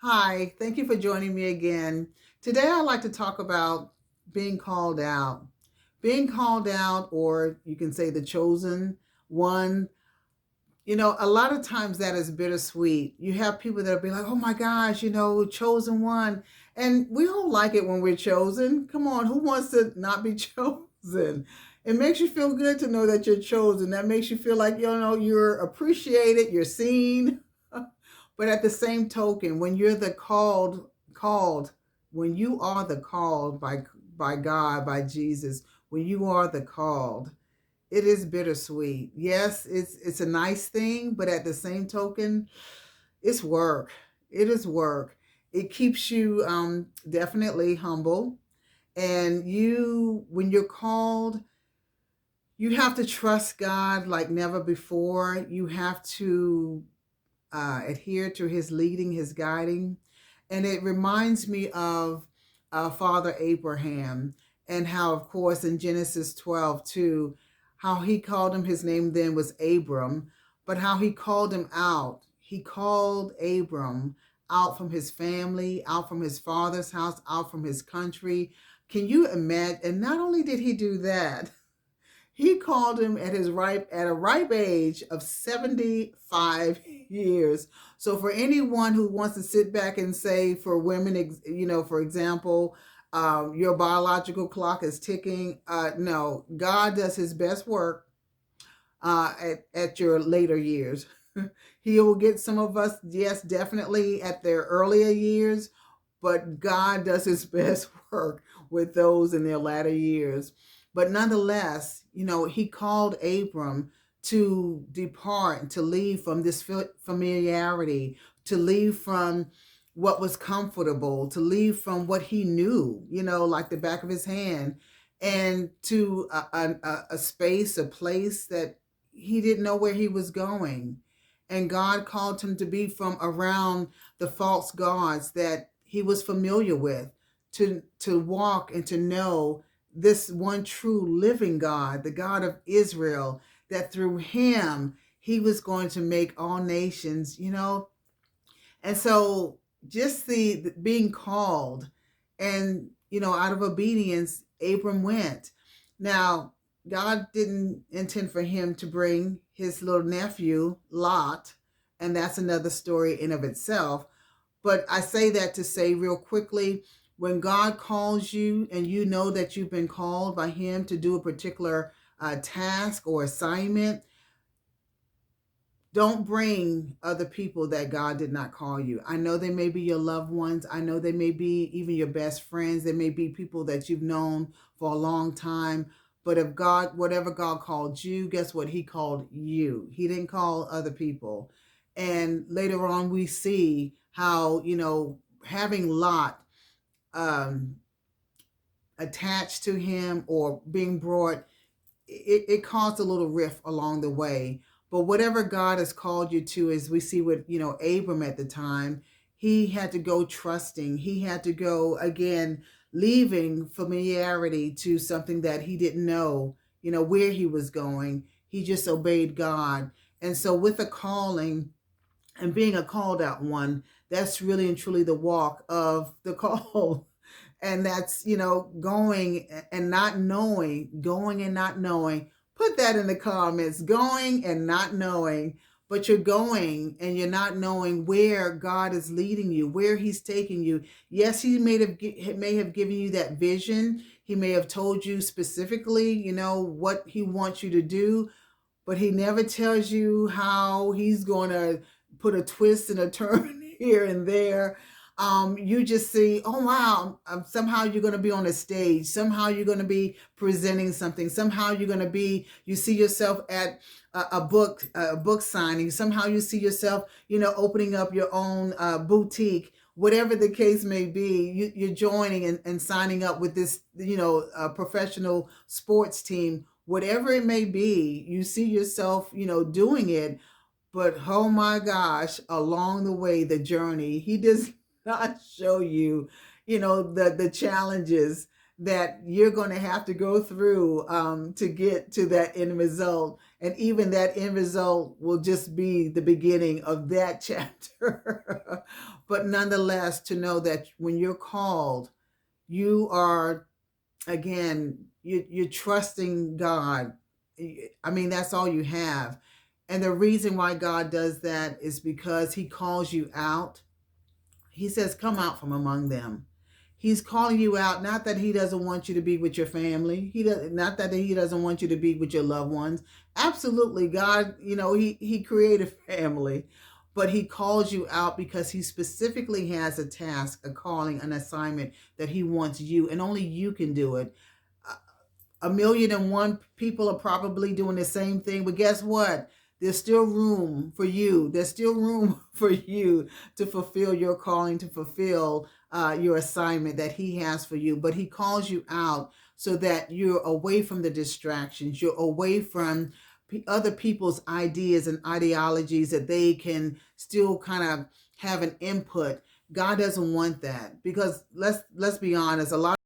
Hi, thank you for joining me again. Today, I'd like to talk about being called out. Being called out, or you can say the chosen one. A lot of times that is bittersweet. You have people that'll be like, oh my gosh, chosen one. And we all like it when we're chosen. Come on, who wants to not be chosen? It makes you feel good to know that you're chosen. That makes you feel like, you're appreciated, you're seen. But at the same token, when you're the called, when you are the called by God, by Jesus, when you are the called, it is bittersweet. Yes, it's a nice thing, but at the same token, it's work. It is work. It keeps you definitely humble, and when you're called, you have to trust God like never before. You have to adhere to his leading, his guiding. And it reminds me of Father Abraham, and how, of course, in Genesis 12, too, how he called him, his name then was Abram, but how he called him out. He called Abram out from his family, out from his father's house, out from his country. Can you imagine? And not only did he do that, he called him at a ripe age of 75 years. So for anyone who wants to sit back and say, for women, for example, your biological clock is ticking. No, God does his best work at your later years. He will get some of us, yes, definitely at their earlier years, but God does his best work with those in their latter years. But nonetheless, he called Abram to depart, to leave from this familiarity, to leave from what was comfortable, to leave from what he knew, like the back of his hand, and to a space, a place that he didn't know where he was going. And God called him to be from around the false gods that he was familiar with, to walk and to know this one true living God, the God of Israel, that through him he was going to make all nations. And so just the being called, and out of obedience, Abram went. Now, God didn't intend for him to bring his little nephew Lot, and that's another story in of itself. But I say that to say real quickly, when God calls you and you know that you've been called by him to do a particular task or assignment, don't bring other people that God did not call you. I know they may be your loved ones. I know they may be even your best friends. They may be people that you've known for a long time. But if God, whatever God called you, guess what? He called you. He didn't call other people. And later on, we see how, having Lot um, attached to him or being brought, it caused a little rift along the way. But whatever God has called you to, as we see with, Abram at the time, he had to go trusting. He had to go, again, leaving familiarity to something that he didn't know, where he was going. He just obeyed God. And so with a calling and being a called out one, that's really and truly the walk of the call. And that's, going and not knowing. Put that in the comments, going and not knowing. But you're going and you're not knowing where God is leading you, where he's taking you. Yes, he may have given you that vision. He may have told you specifically, what he wants you to do, but he never tells you how he's going to put a twist and a turn here and there. You just see, oh wow, somehow you're going to be on a stage. Somehow you're going to be presenting something. Somehow you see yourself at a book signing. Somehow you see yourself, opening up your own boutique. Whatever the case may be, you're joining and signing up with this, professional sports team. Whatever it may be, you see yourself, doing it. But oh my gosh, along the way, the journey, he does not show you, the challenges that you're going to have to go through to get to that end result. And even that end result will just be the beginning of that chapter. But nonetheless, to know that when you're called, you are, again, you're trusting God. I mean, that's all you have. And the reason why God does that is because he calls you out. He says, come out from among them. He's calling you out, not that he doesn't want you to be with your family. Not that he doesn't want you to be with your loved ones. Absolutely, God, he created family, but he calls you out because he specifically has a task, a calling, an assignment that he wants you, and only you can do it. 1,000,001 people are probably doing the same thing, but guess what? There's still room for you. There's still room for you to fulfill your calling, to fulfill your assignment that he has for you. But he calls you out so that you're away from the distractions. You're away from other people's ideas and ideologies that they can still kind of have an input. God doesn't want that, because let's be honest, a lot